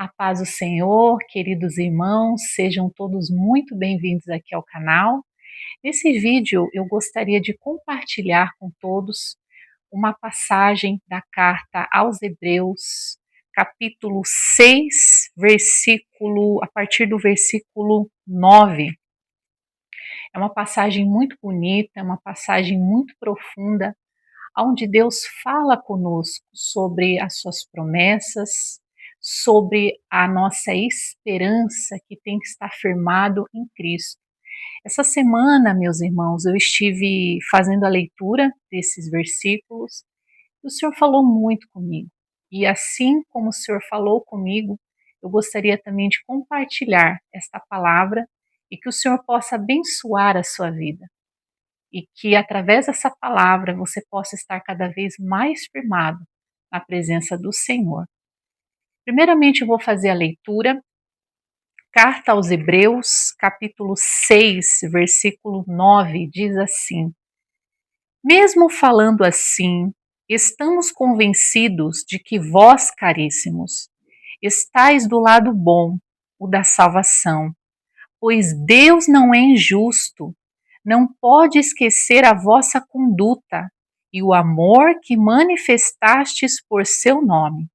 A paz do Senhor, queridos irmãos, sejam todos muito bem-vindos aqui ao canal. Nesse vídeo eu gostaria de compartilhar com todos uma passagem da carta aos Hebreus, capítulo 6, a partir do versículo 9. É uma passagem muito bonita, é uma passagem muito profunda, onde Deus fala conosco sobre as suas promessas, sobre a nossa esperança que tem que estar firmado em Cristo. Essa semana, meus irmãos, eu estive fazendo a leitura desses versículos e o Senhor falou muito comigo. E assim como o Senhor falou comigo, eu gostaria também de compartilhar esta palavra e que o Senhor possa abençoar a sua vida e que através dessa palavra você possa estar cada vez mais firmado na presença do Senhor. Primeiramente eu vou fazer a leitura, carta aos Hebreus, capítulo 6, versículo 9, diz assim: Mesmo falando assim, estamos convencidos de que vós, caríssimos, estáis do lado bom, o da salvação, pois Deus não é injusto, não pode esquecer a vossa conduta e o amor que manifestastes por seu nome.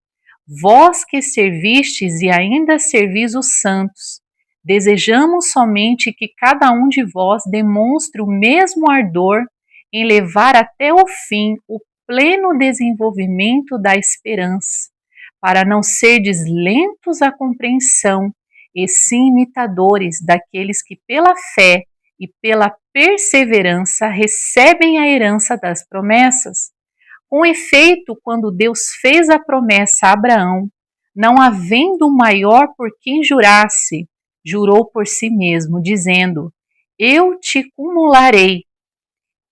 Vós que servistes e ainda servis os santos, desejamos somente que cada um de vós demonstre o mesmo ardor em levar até o fim o pleno desenvolvimento da esperança, para não serdes lentos à compreensão, e sim imitadores daqueles que pela fé e pela perseverança recebem a herança das promessas. Com efeito, quando Deus fez a promessa a Abraão, não havendo maior por quem jurasse, jurou por si mesmo, dizendo: Eu te cumularei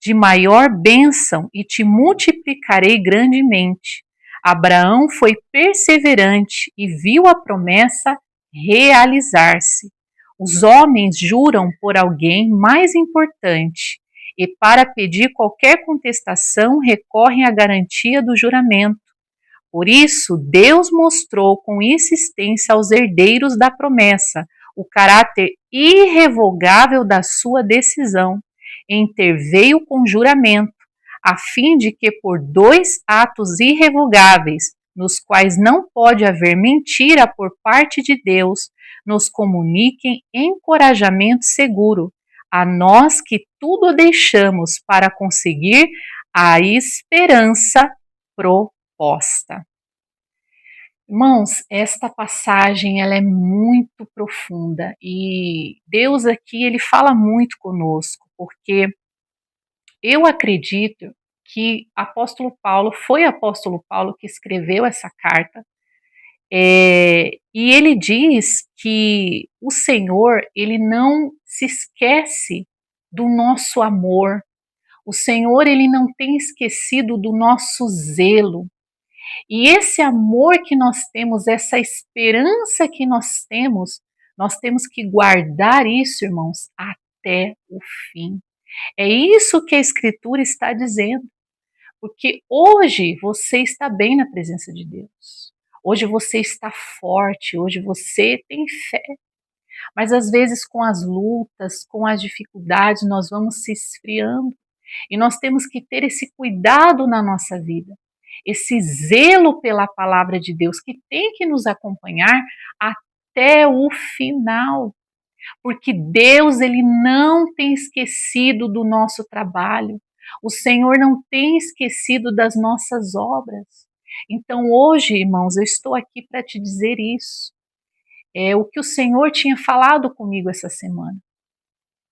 de maior bênção e te multiplicarei grandemente. Abraão foi perseverante e viu a promessa realizar-se. Os homens juram por alguém mais importante e, para pedir qualquer contestação, recorrem à garantia do juramento. Por isso, Deus mostrou com insistência aos herdeiros da promessa o caráter irrevogável da sua decisão. Interveio com juramento, a fim de que por dois atos irrevogáveis, nos quais não pode haver mentira por parte de Deus, nos comuniquem encorajamento seguro, a nós que tudo deixamos para conseguir a esperança proposta. Irmãos, esta passagem ela é muito profunda e Deus aqui ele fala muito conosco, porque eu acredito que foi apóstolo Paulo que escreveu essa carta, e ele diz que o Senhor ele não se esquece do nosso amor, o Senhor ele não tem esquecido do nosso zelo. E esse amor que nós temos, essa esperança que nós temos que guardar isso, irmãos, até o fim. É isso que a Escritura está dizendo. Porque hoje você está bem na presença de Deus. Hoje você está forte, hoje você tem fé. Mas às vezes com as lutas, com as dificuldades, nós vamos se esfriando. E nós temos que ter esse cuidado na nossa vida, esse zelo pela palavra de Deus que tem que nos acompanhar até o final. Porque Deus ele não tem esquecido do nosso trabalho. O Senhor não tem esquecido das nossas obras. Então hoje, irmãos, eu estou aqui para te dizer isso. É o que o Senhor tinha falado comigo essa semana.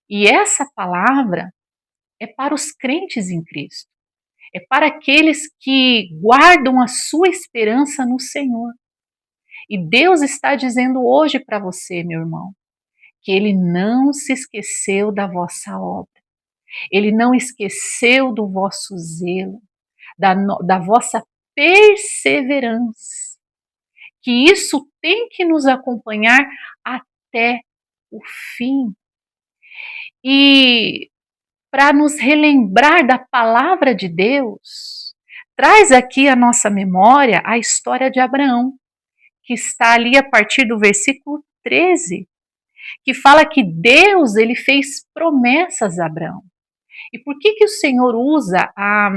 E essa palavra é para os crentes em Cristo. É para aqueles que guardam a sua esperança no Senhor. E Deus está dizendo hoje para você, meu irmão, que Ele não se esqueceu da vossa obra. Ele não esqueceu do vosso zelo, da vossa perseverança. Que isso tem que nos acompanhar até o fim. E para nos relembrar da palavra de Deus, traz aqui à nossa memória a história de Abraão, que está ali a partir do versículo 13, que fala que Deus ele fez promessas a Abraão. E por que o Senhor usa a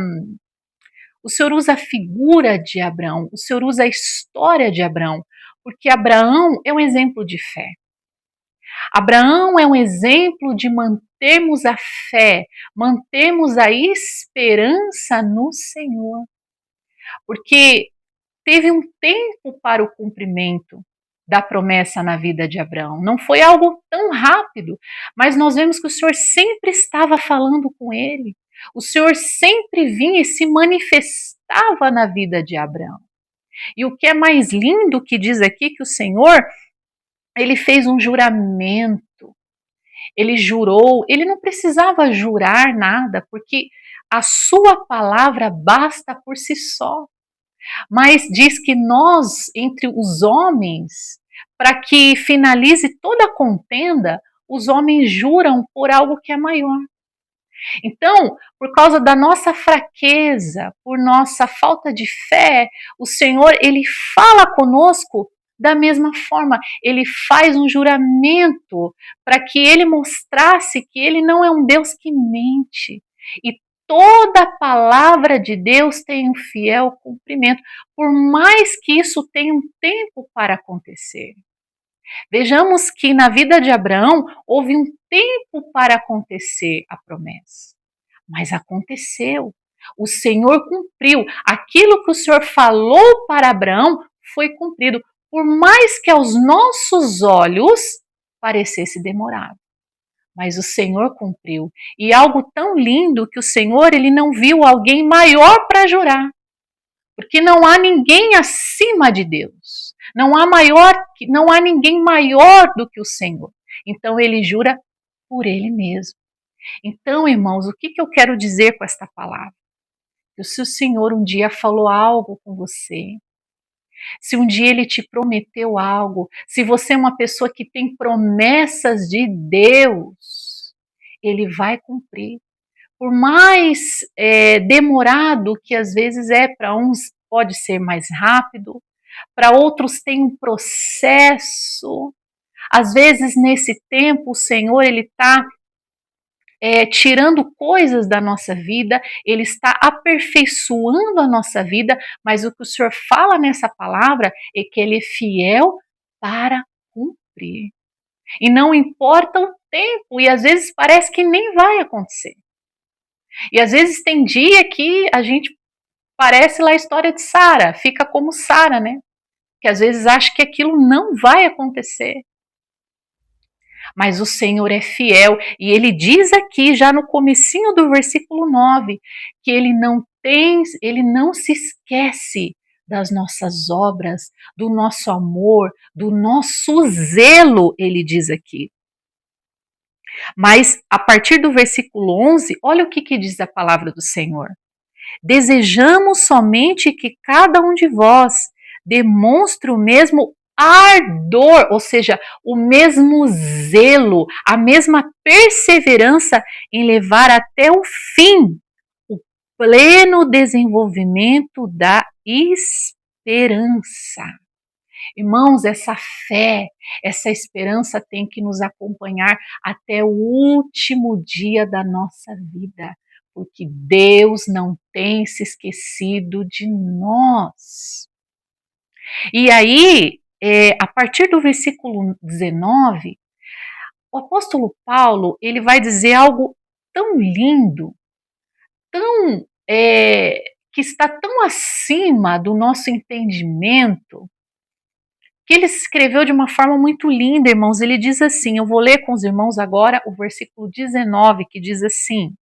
figura de Abraão, o Senhor usa a história de Abraão? Porque Abraão é um exemplo de fé. Abraão é um exemplo de mantermos a fé, mantermos a esperança no Senhor. Porque teve um tempo para o cumprimento da promessa na vida de Abraão. Não foi algo tão rápido, mas nós vemos que o Senhor sempre estava falando com ele. O Senhor sempre vinha e se manifestava na vida de Abraão. E o que é mais lindo que diz aqui que o Senhor, ele fez um juramento. Ele jurou, ele não precisava jurar nada, porque a sua palavra basta por si só. Mas diz que nós, entre os homens, para que finalize toda a contenda, os homens juram por algo que é maior. Então, por causa da nossa fraqueza, por nossa falta de fé, o Senhor, ele fala conosco da mesma forma. Ele faz um juramento para que ele mostrasse que ele não é um Deus que mente. E toda palavra de Deus tem um fiel cumprimento, por mais que isso tenha um tempo para acontecer. Vejamos que na vida de Abraão houve um tempo para acontecer a promessa, mas aconteceu. O Senhor cumpriu. Aquilo que o Senhor falou para Abraão foi cumprido, por mais que aos nossos olhos parecesse demorado. Mas o Senhor cumpriu. E algo tão lindo que o Senhor ele não viu alguém maior para jurar. Porque não há ninguém acima de Deus. Não há ninguém maior do que o Senhor. Então ele jura por ele mesmo. Então, irmãos, o que eu quero dizer com esta palavra? Que se o Senhor um dia falou algo com você, se um dia ele te prometeu algo, se você é uma pessoa que tem promessas de Deus, ele vai cumprir. Por mais demorado que às vezes é, para uns pode ser mais rápido, para outros tem um processo. Às vezes nesse tempo o Senhor ele está tirando coisas da nossa vida, ele está aperfeiçoando a nossa vida, mas o que o Senhor fala nessa palavra é que ele é fiel para cumprir. E não importa o tempo, e às vezes parece que nem vai acontecer. E às vezes tem dia que a gente parece lá a história de Sara, fica como Sara, né? Que às vezes acha que aquilo não vai acontecer. Mas o Senhor é fiel e ele diz aqui já no comecinho do versículo 9 que ele não se esquece das nossas obras, do nosso amor, do nosso zelo, ele diz aqui. Mas a partir do versículo 11, olha o que diz a palavra do Senhor. Desejamos somente que cada um de vós demonstre o mesmo ardor, ou seja, o mesmo zelo, a mesma perseverança em levar até o fim o pleno desenvolvimento da esperança. Irmãos, essa fé, essa esperança tem que nos acompanhar até o último dia da nossa vida, porque Deus não tem se esquecido de nós. E aí, a partir do versículo 19, o apóstolo Paulo ele vai dizer algo tão lindo, tão que está tão acima do nosso entendimento, que ele escreveu de uma forma muito linda, irmãos. Ele diz assim, eu vou ler com os irmãos agora o versículo 19, que diz assim: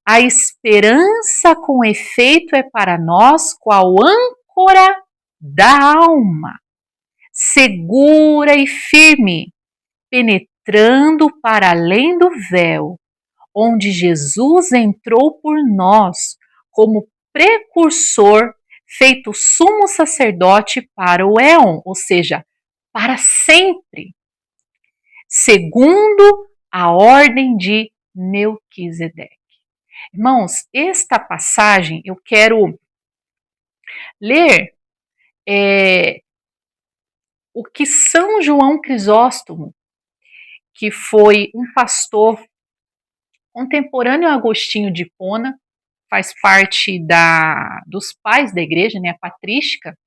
a esperança com efeito é para nós qual âncora da alma, segura e firme, penetrando para além do véu, onde Jesus entrou por nós como precursor, feito sumo sacerdote para o éon, ou seja, para sempre, segundo a ordem de Melquisedeque. Irmãos, esta passagem eu quero ler o que São João Crisóstomo, que foi um pastor contemporâneo a Agostinho de Hipona, faz parte dos pais da igreja, né, a patrística,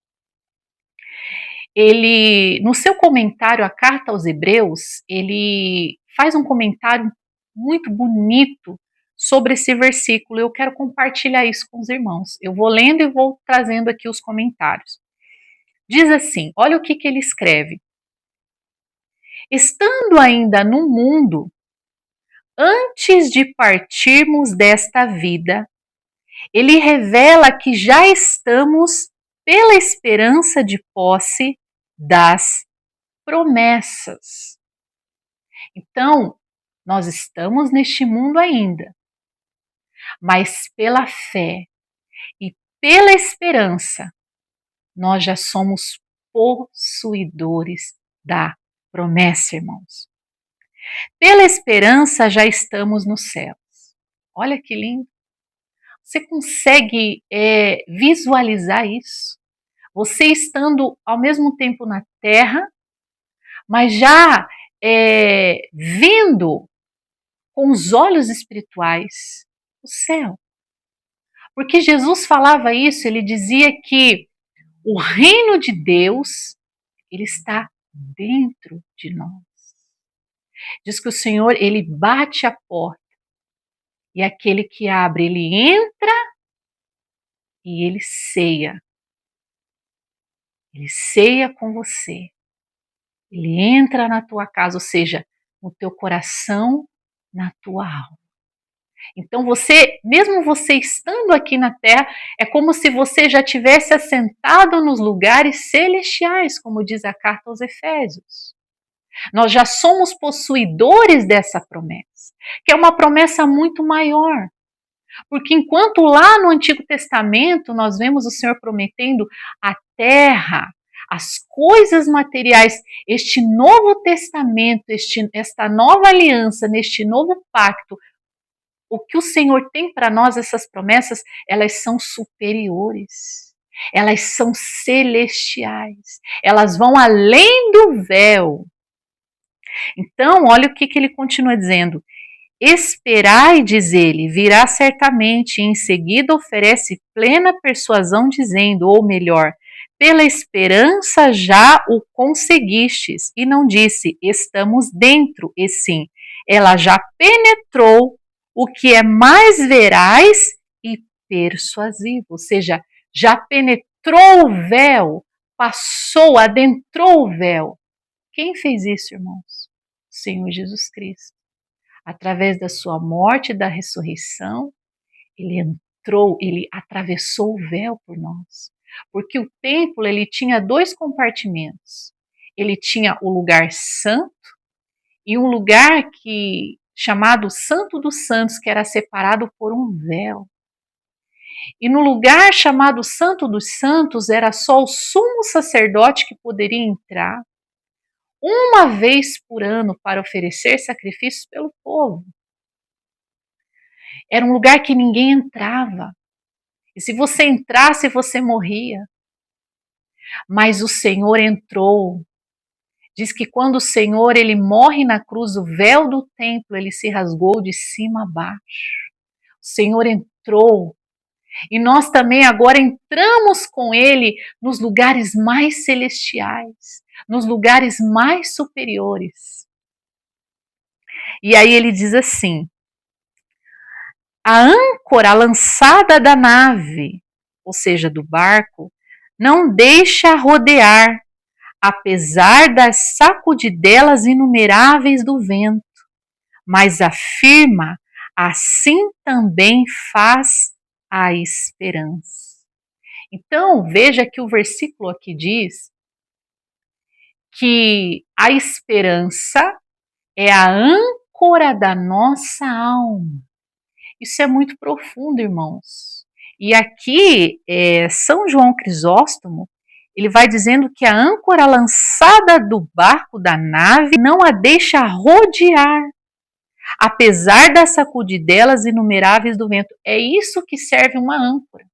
ele, no seu comentário à Carta aos Hebreus, ele faz um comentário muito bonito sobre esse versículo. Eu quero compartilhar isso com os irmãos. Eu vou lendo e vou trazendo aqui os comentários. Diz assim, olha o que ele escreve. Estando ainda no mundo, antes de partirmos desta vida, ele revela que já estamos pela esperança de posse das promessas. Então, nós estamos neste mundo ainda, mas pela fé e pela esperança, nós já somos possuidores da promessa, irmãos. Pela esperança já estamos nos céus. Olha que lindo. Você consegue visualizar isso? Você estando ao mesmo tempo na terra, mas já vendo com os olhos espirituais o céu. Porque Jesus falava isso, ele dizia que o reino de Deus, ele está dentro de nós. Diz que o Senhor, ele bate a porta e aquele que abre, ele entra e ele ceia. Ele ceia com você. Ele entra na tua casa, ou seja, no teu coração, na tua alma. Então você, mesmo você estando aqui na terra, é como se você já tivesse assentado nos lugares celestiais, como diz a carta aos Efésios. Nós já somos possuidores dessa promessa, que é uma promessa muito maior. Porque enquanto lá no Antigo Testamento nós vemos o Senhor prometendo a terra, as coisas materiais, este novo testamento, esta nova aliança, neste novo pacto, o que o Senhor tem para nós, essas promessas, elas são superiores, elas são celestiais, elas vão além do véu. Então, olha o que ele continua dizendo. Esperai, diz ele, virá certamente, e em seguida oferece plena persuasão, dizendo, ou melhor, pela esperança já o conseguistes, e não disse, estamos dentro, e sim, ela já penetrou o que é mais veraz e persuasivo, ou seja, já penetrou o véu, passou, adentrou o véu. Quem fez isso, irmãos? O Senhor Jesus Cristo. Através da sua morte e da ressurreição, ele entrou, ele atravessou o véu por nós. Porque o templo, ele tinha dois compartimentos. Ele tinha o lugar santo e um lugar chamado Santo dos Santos, que era separado por um véu. E no lugar chamado Santo dos Santos, era só o sumo sacerdote que poderia entrar uma vez por ano para oferecer sacrifícios pelo povo. Era um lugar que ninguém entrava. E se você entrasse, você morria. Mas o Senhor entrou. Diz que quando o Senhor ele morre na cruz, o véu do templo ele se rasgou de cima a baixo. O Senhor entrou. E nós também agora entramos com ele nos lugares mais celestiais, nos lugares mais superiores. E aí ele diz assim: a âncora lançada da nave, ou seja, do barco, não deixa rodear, apesar das sacudidelas inumeráveis do vento, mas afirma, assim também faz a esperança. Então, veja que o versículo aqui diz que a esperança é a âncora da nossa alma. Isso é muito profundo, irmãos. E aqui, São João Crisóstomo, ele vai dizendo que a âncora lançada do barco, da nave, não a deixa rodear, apesar das sacudidelas inumeráveis do vento. É isso que serve uma âncora.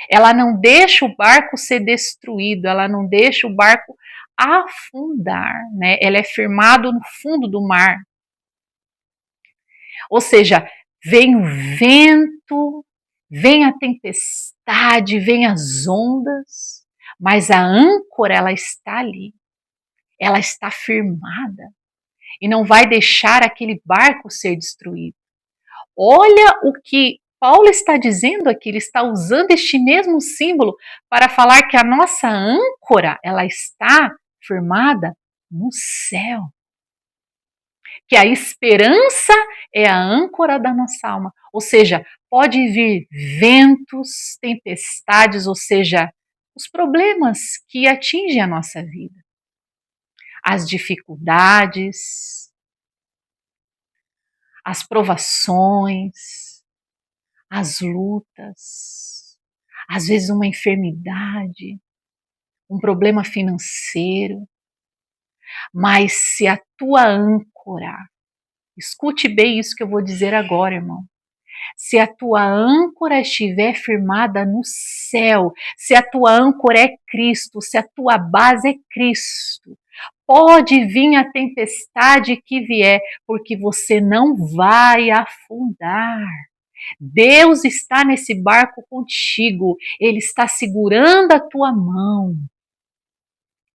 Ela não deixa o barco ser destruído, ela não deixa o barco afundar, né? Ela é firmado no fundo do mar. Ou seja, vem o vento, vem a tempestade, vem as ondas, mas a âncora ela está ali, ela está firmada e não vai deixar aquele barco ser destruído. Olha o que Paulo está dizendo aqui, ele está usando este mesmo símbolo para falar que a nossa âncora, ela está firmada no céu. Que a esperança é a âncora da nossa alma. Ou seja, pode vir ventos, tempestades, ou seja, os problemas que atingem a nossa vida. As dificuldades, as provações, as lutas, às vezes uma enfermidade, um problema financeiro, mas se a tua âncora, escute bem isso que eu vou dizer agora, irmão. Se a tua âncora estiver firmada no céu, se a tua âncora é Cristo, se a tua base é Cristo, pode vir a tempestade que vier, porque você não vai afundar. Deus está nesse barco contigo, Ele está segurando a tua mão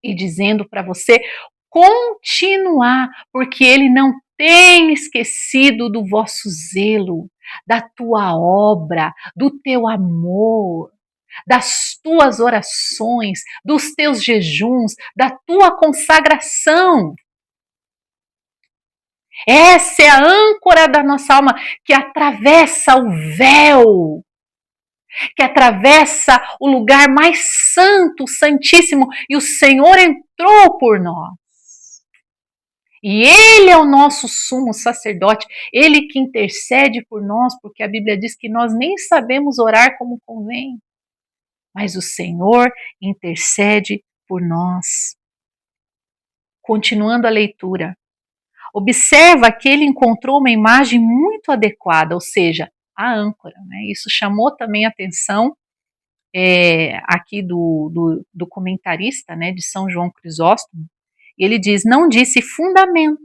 e dizendo para você continuar, porque Ele não tem esquecido do vosso zelo, da tua obra, do teu amor, das tuas orações, dos teus jejuns, da tua consagração. Essa é a âncora da nossa alma que atravessa o véu, que atravessa o lugar mais santo, santíssimo, e o Senhor entrou por nós. E Ele é o nosso sumo sacerdote, Ele que intercede por nós, porque a Bíblia diz que nós nem sabemos orar como convém, mas o Senhor intercede por nós. Continuando a leitura, observa que ele encontrou uma imagem muito adequada, ou seja, a âncora. Né? Isso chamou também a atenção aqui do comentarista, né, de São João Crisóstomo. Ele diz, não disse fundamento,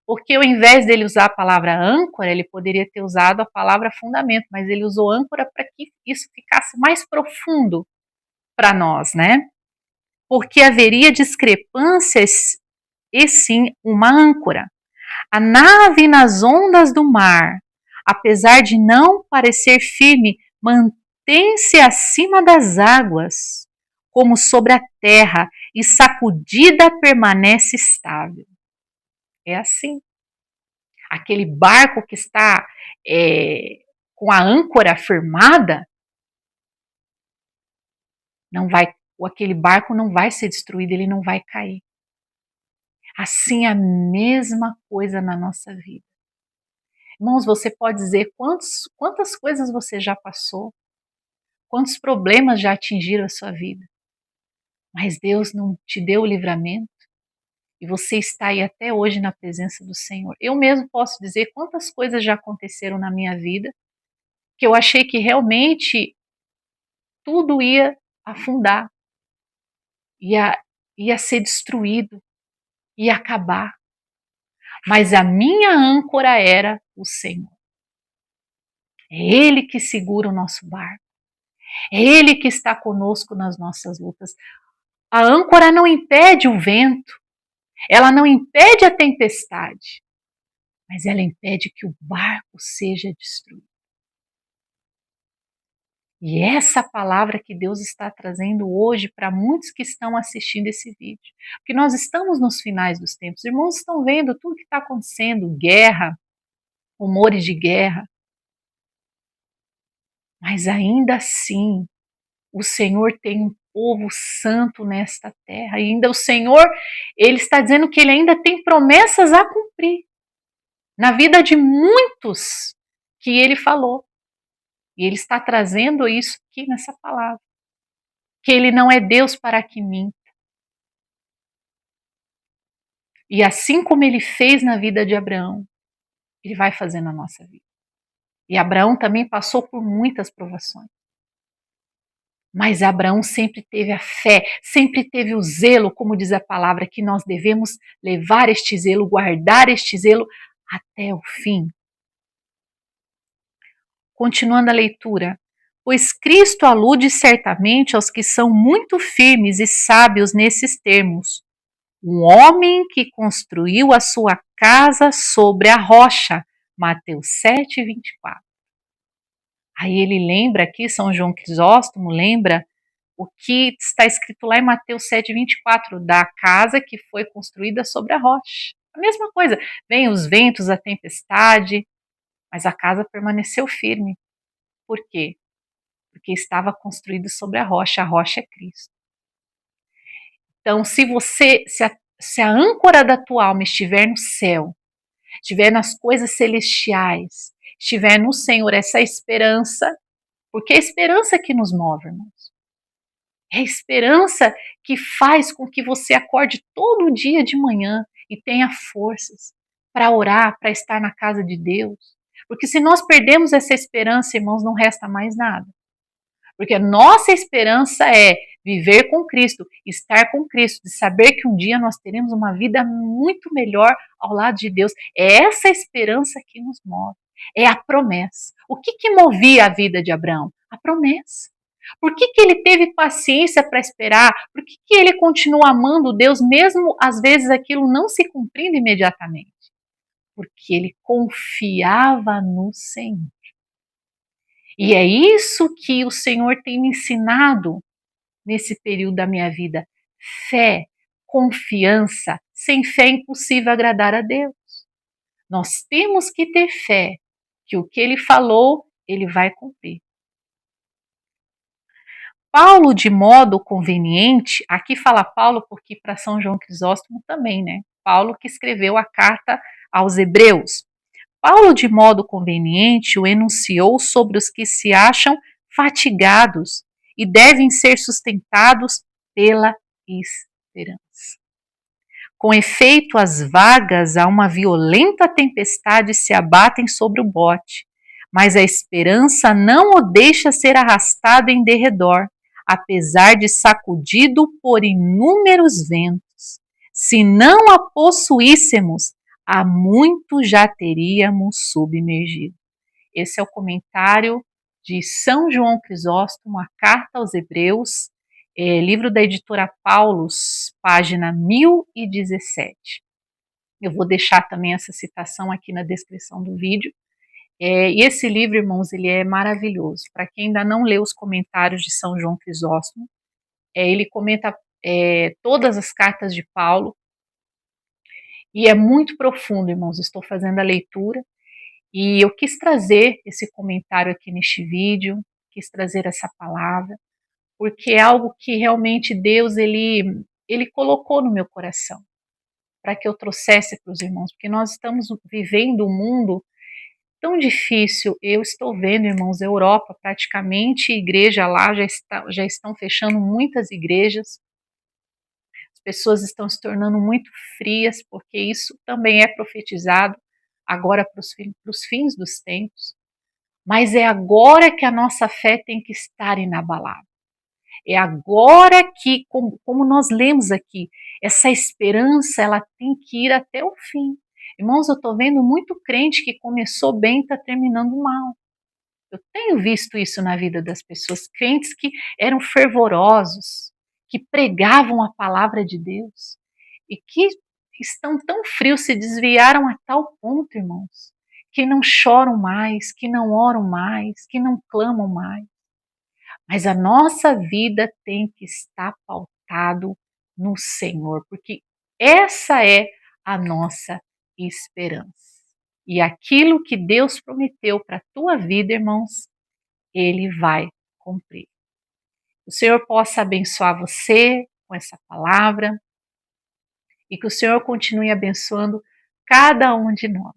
porque ao invés dele usar a palavra âncora, ele poderia ter usado a palavra fundamento, mas ele usou âncora para que isso ficasse mais profundo para nós, né? Porque haveria discrepâncias e sim uma âncora. A nave nas ondas do mar, apesar de não parecer firme, mantém-se acima das águas, como sobre a terra, e sacudida permanece estável. É assim. Aquele barco que está com a âncora firmada, não vai, aquele barco não vai ser destruído, ele não vai cair. Assim é a mesma coisa na nossa vida. Irmãos, você pode dizer quantas coisas você já passou, quantos problemas já atingiram a sua vida, mas Deus não te deu o livramento e você está aí até hoje na presença do Senhor. Eu mesmo posso dizer quantas coisas já aconteceram na minha vida que eu achei que realmente tudo ia afundar, ia ser destruído, ia acabar. Mas a minha âncora era o Senhor. É Ele que segura o nosso barco. É Ele que está conosco nas nossas lutas. A âncora não impede o vento, ela não impede a tempestade, mas ela impede que o barco seja destruído. E essa palavra que Deus está trazendo hoje para muitos que estão assistindo esse vídeo. Porque nós estamos nos finais dos tempos. Os irmãos estão vendo tudo que está acontecendo, guerra, rumores de guerra. Mas ainda assim, o Senhor tem um povo santo nesta terra. E ainda o Senhor, Ele está dizendo que Ele ainda tem promessas a cumprir na vida de muitos que Ele falou. E Ele está trazendo isso aqui nessa palavra. Que Ele não é Deus para que minta. E assim como Ele fez na vida de Abraão, Ele vai fazer na nossa vida. E Abraão também passou por muitas provações. Mas Abraão sempre teve a fé, sempre teve o zelo, como diz a palavra, que nós devemos levar este zelo, guardar este zelo até o fim. Continuando a leitura. Pois Cristo alude certamente aos que são muito firmes e sábios nesses termos. Um homem que construiu a sua casa sobre a rocha. Mateus 7, 24. Aí ele lembra aqui, São João Crisóstomo lembra o que está escrito lá em Mateus 7, 24, da casa que foi construída sobre a rocha. A mesma coisa, vem os ventos, a tempestade, mas a casa permaneceu firme. Por quê? Porque estava construído sobre a rocha é Cristo. Então, se a âncora da tua alma estiver no céu, estiver nas coisas celestiais, estiver no Senhor, essa esperança, porque é a esperança que nos move, irmãos. É a esperança que faz com que você acorde todo dia de manhã e tenha forças para orar, para estar na casa de Deus. Porque se nós perdemos essa esperança, irmãos, não resta mais nada. Porque a nossa esperança é viver com Cristo, estar com Cristo, de saber que um dia nós teremos uma vida muito melhor ao lado de Deus. É essa esperança que nos move. É a promessa. O que movia a vida de Abraão? A promessa. Por que ele teve paciência para esperar? Por que ele continua amando Deus, mesmo às vezes aquilo não se cumprindo imediatamente? Porque ele confiava no Senhor. E é isso que o Senhor tem me ensinado nesse período da minha vida. Fé, confiança. Sem fé é impossível agradar a Deus. Nós temos que ter fé que o que ele falou, ele vai cumprir. Paulo, de modo conveniente, aqui fala Paulo porque para São João Crisóstomo também, né? Paulo que escreveu a carta aos Hebreus. Paulo, de modo conveniente, o enunciou sobre os que se acham fatigados e devem ser sustentados pela esperança. Com efeito, as vagas a uma violenta tempestade se abatem sobre o bote, mas a esperança não o deixa ser arrastado em derredor, apesar de sacudido por inúmeros ventos. Se não a possuíssemos, há muito já teríamos submergido. Esse é o comentário de São João Crisóstomo, a Carta aos Hebreus, livro da editora Paulus, página 1017. Eu vou deixar também essa citação aqui na descrição do vídeo. E esse livro, irmãos, ele é maravilhoso. Para quem ainda não leu os comentários de São João Crisóstomo, ele comenta todas as cartas de Paulo, e é muito profundo, irmãos. Estou fazendo a leitura e eu quis trazer esse comentário aqui neste vídeo, quis trazer essa palavra, porque é algo que realmente Deus ele colocou no meu coração para que eu trouxesse para os irmãos, porque nós estamos vivendo um mundo tão difícil. Eu estou vendo, irmãos, a Europa praticamente, igreja lá já estão fechando muitas igrejas, as pessoas estão se tornando muito frias, porque isso também é profetizado agora para os fins dos tempos. Mas é agora que a nossa fé tem que estar inabalável. É agora que, como nós lemos aqui, essa esperança ela tem que ir até o fim. Irmãos, eu estou vendo muito crente que começou bem e está terminando mal. Eu tenho visto isso na vida das pessoas, crentes que eram fervorosos, que pregavam a palavra de Deus e que estão tão frios, se desviaram a tal ponto, irmãos, que não choram mais, que não oram mais, que não clamam mais. Mas a nossa vida tem que estar pautado no Senhor, porque essa é a nossa esperança. E aquilo que Deus prometeu para a tua vida, irmãos, Ele vai cumprir. O Senhor possa abençoar você com essa palavra e que o Senhor continue abençoando cada um de nós.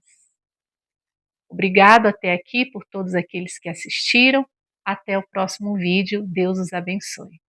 Obrigado até aqui por todos aqueles que assistiram. Até o próximo vídeo. Deus os abençoe.